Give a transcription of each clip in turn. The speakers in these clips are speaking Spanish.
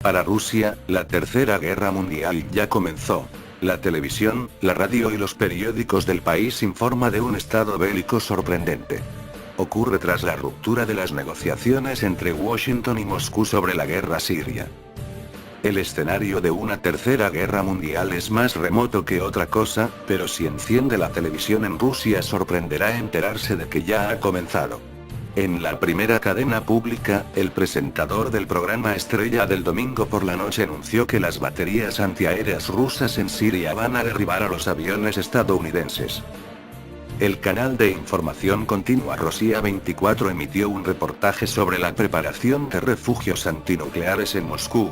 Para Rusia, la Tercera Guerra Mundial ya comenzó. La televisión, la radio y los periódicos del país informan de un estado bélico sorprendente. Ocurre tras la ruptura de las negociaciones entre Washington y Moscú sobre la guerra siria. El escenario de una tercera guerra mundial es más remoto que otra cosa, pero si enciende la televisión en Rusia sorprenderá enterarse de que ya ha comenzado. En la primera cadena pública, el presentador del programa estrella del domingo por la noche anunció que las baterías antiaéreas rusas en Siria van a derribar a los aviones estadounidenses. El canal de información continua Rosia 24 emitió un reportaje sobre la preparación de refugios antinucleares en Moscú.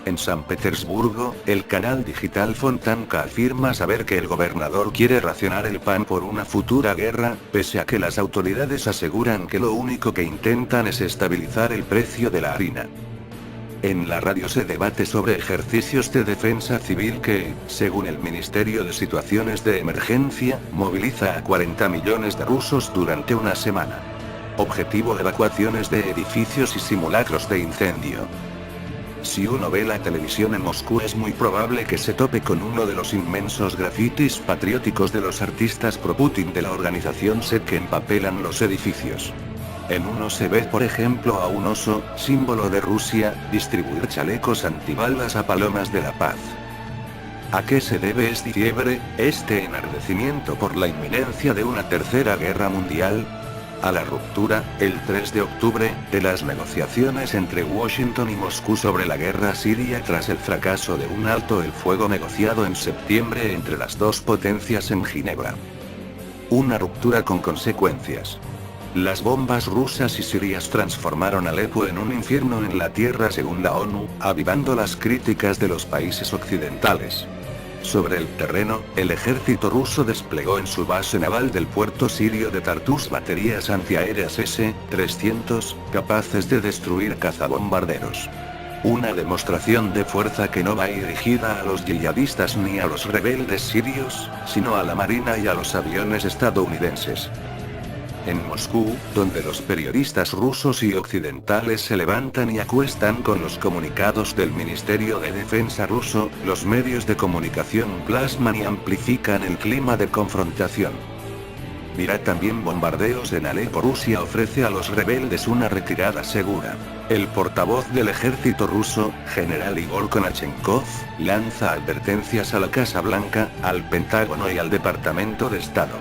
En San Petersburgo, el canal digital Fontanka afirma saber que el gobernador quiere racionar el pan por una futura guerra, pese a que las autoridades aseguran que lo único que intentan es estabilizar el precio de la harina. En la radio se debate sobre ejercicios de defensa civil que, según el Ministerio de Situaciones de Emergencia, moviliza a 40 millones de rusos durante una semana. Objetivo: evacuaciones de edificios y simulacros de incendio. Si uno ve la televisión en Moscú es muy probable que se tope con uno de los inmensos grafitis patrióticos de los artistas pro-Putin de la organización SED que empapelan los edificios. En uno se ve por ejemplo a un oso, símbolo de Rusia, distribuir chalecos antibalas a palomas de la paz. ¿A qué se debe este fiebre, este enardecimiento por la inminencia de una tercera guerra mundial? A la ruptura, el 3 de octubre, de las negociaciones entre Washington y Moscú sobre la guerra siria tras el fracaso de un alto el fuego negociado en septiembre entre las dos potencias en Ginebra. Una ruptura con consecuencias. Las bombas rusas y sirias transformaron Alepo en un infierno en la tierra según la ONU, avivando las críticas de los países occidentales. Sobre el terreno, el ejército ruso desplegó en su base naval del puerto sirio de Tartus baterías antiaéreas S-300, capaces de destruir cazabombarderos. Una demostración de fuerza que no va dirigida a los yihadistas ni a los rebeldes sirios, sino a la marina y a los aviones estadounidenses. En Moscú, donde los periodistas rusos y occidentales se levantan y acuestan con los comunicados del Ministerio de Defensa ruso, los medios de comunicación plasman y amplifican el clima de confrontación. Mirad también bombardeos en Alepo. Rusia ofrece a los rebeldes una retirada segura. El portavoz del ejército ruso, general Igor Konachenkov, lanza advertencias a la Casa Blanca, al Pentágono y al Departamento de Estado.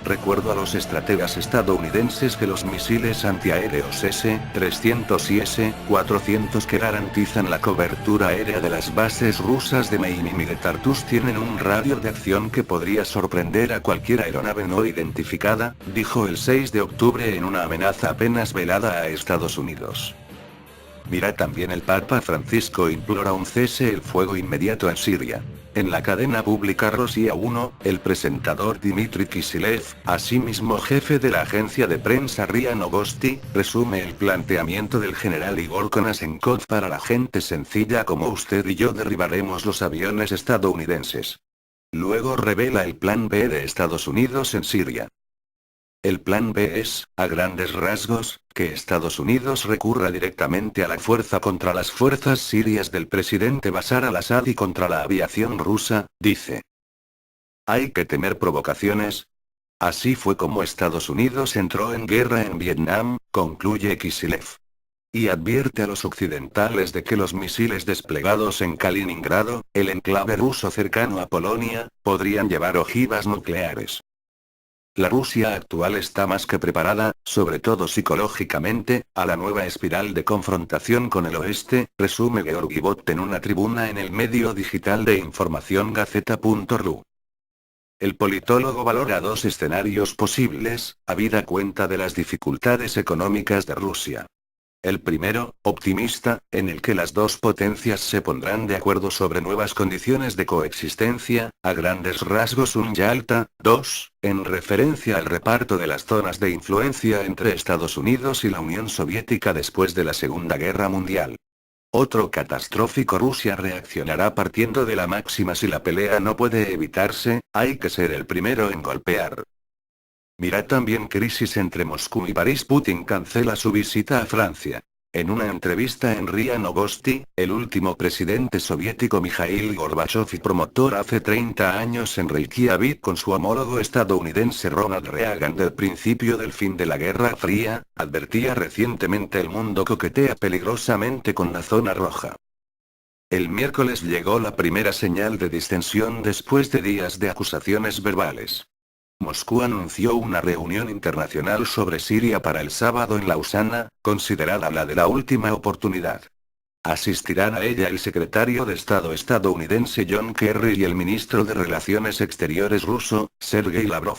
Recuerdo a los estrategas estadounidenses que los misiles antiaéreos S-300 y S-400 que garantizan la cobertura aérea de las bases rusas de Meimim y de Tartus tienen un radio de acción que podría sorprender a cualquier aeronave no identificada, dijo el 6 de octubre en una amenaza apenas velada a Estados Unidos. Mirad también el Papa Francisco implora un cese el fuego inmediato en Siria. En la cadena pública Rosia 1, el presentador Dmitry Kisilev, asimismo jefe de la agencia de prensa RIA Novosti, resume el planteamiento del general Igor Konashenkov: para la gente sencilla como usted y yo derribaremos los aviones estadounidenses. Luego revela el plan B de Estados Unidos en Siria. El plan B es, a grandes rasgos, que Estados Unidos recurra directamente a la fuerza contra las fuerzas sirias del presidente Bashar al-Assad y contra la aviación rusa, dice. ¿Hay que temer provocaciones? Así fue como Estados Unidos entró en guerra en Vietnam, concluye Kisilev. Y advierte a los occidentales de que los misiles desplegados en Kaliningrado, el enclave ruso cercano a Polonia, podrían llevar ojivas nucleares. La Rusia actual está más que preparada, sobre todo psicológicamente, a la nueva espiral de confrontación con el oeste, resume Georgi Bot en una tribuna en el medio digital de información Gaceta.ru. El politólogo valora dos escenarios posibles, habida cuenta de las dificultades económicas de Rusia. El primero, optimista, en el que las dos potencias se pondrán de acuerdo sobre nuevas condiciones de coexistencia, a grandes rasgos un Yalta, 2, en referencia al reparto de las zonas de influencia entre Estados Unidos y la Unión Soviética después de la Segunda Guerra Mundial. Otro catastrófico: Rusia reaccionará partiendo de la máxima: si la pelea no puede evitarse, hay que ser el primero en golpear. Mirad también crisis entre Moscú y París. Putin cancela su visita a Francia. En una entrevista en RIA Novosti, el último presidente soviético Mikhail Gorbachev y promotor hace 30 años en Reykjavik con su homólogo estadounidense Ronald Reagan del principio del fin de la Guerra Fría, advertía recientemente: el mundo coquetea peligrosamente con la zona roja. El miércoles llegó la primera señal de distensión después de días de acusaciones verbales. Moscú anunció una reunión internacional sobre Siria para el sábado en Lausana, considerada la de la última oportunidad. Asistirán a ella el secretario de Estado estadounidense John Kerry y el ministro de Relaciones Exteriores ruso, Sergei Lavrov.